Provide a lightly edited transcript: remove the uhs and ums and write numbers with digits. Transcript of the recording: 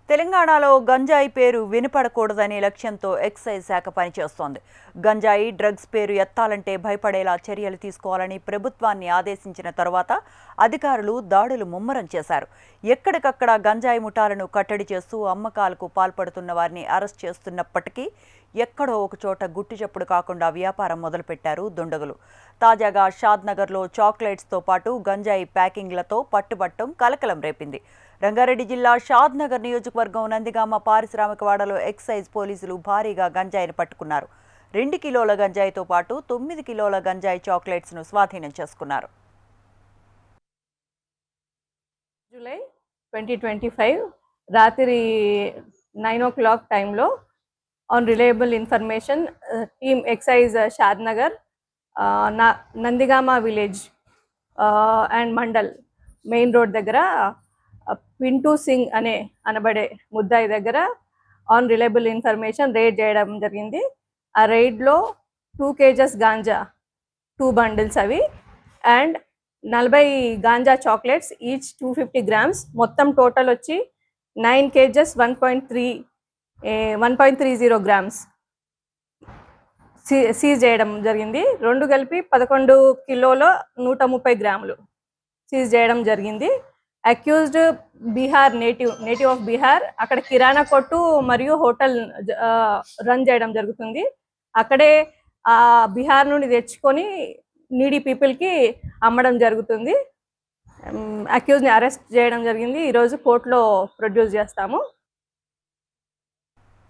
తెలంగాణలో గంజాయి పేరు వినపడకూడదనే లక్ష్యంతో ఎక్సైజ్ శాఖ పనిచేస్తోంది. గంజాయి డ్రగ్స్ పేరు ఎత్తాలంటే భయపడేలా చర్యలు తీసుకోవాలని ప్రభుత్వాన్ని ఆదేశించిన తర్వాత అధికారులు దాడులు ముమ్మరం చేశారు. ఎక్కడికక్కడ గంజాయి ముఠాలను కట్టడి చేస్తూ అమ్మకాలకు పాల్పడుతున్న వారిని అరెస్ట్ చేస్తున్నప్పటికీ ఎక్కడో ఒక చోట గుట్టు చప్పుడు కాకుండా వ్యాపారం మొదలుపెట్టారు దుండగులు. తాజాగా షాద్నగర్లో చాక్లెట్స్తో పాటు గంజాయి ప్యాకింగ్లతో పట్టుబట్టం కలకలం రేపింది. రంగారెడ్డి జిల్లా షాద్నగర్ నియోజకవర్గం నందిగామ పారిశ్రామికవాడలో ఎక్సైజ్ పోలీసులు భారీగా గంజాయిని పట్టుకున్నారు. 2 కిలోల గంజాయితో పాటు 9 కిలోల గంజాయి చాక్లెట్స్ను స్వాధీనం చేసుకున్నారు. జూలై 2025 రాత్రి 9 o'clock టైంలో on reliable information team excise Shadnagar Nandigama village and mandal main road దగ్గర పింటూ సింగ్ అనబడే ముద్దాయి దగ్గర ఆన్ రిలయబుల్ ఇన్ఫర్మేషన్ రైడ్ చేయడం జరిగింది. ఆ రైడ్లో 2 kgs గాంజా 2 bundles అవి and 40 ganja chocolates each 250 grams మొత్తం టోటల్ వచ్చి 9 kgs 1.30 grams సీజ్ చేయడం జరిగింది. రెండు కలిపి 11 కిలోల 130 గ్రాములు సీజ్ చేయడం జరిగింది. Accused Bihar native of Bihar. అక్కడ కిరాణా కొట్టు మరియు హోటల్ రన్ చేయడం జరుగుతుంది. అక్కడే బీహార్ నుండి తెచ్చుకొని నీడీ పీపుల్కి అమ్మడం జరుగుతుంది. అక్యూజ్ని అరెస్ట్ చేయడం జరిగింది. ఈరోజు కోర్టులో ప్రొడ్యూస్ చేస్తాము.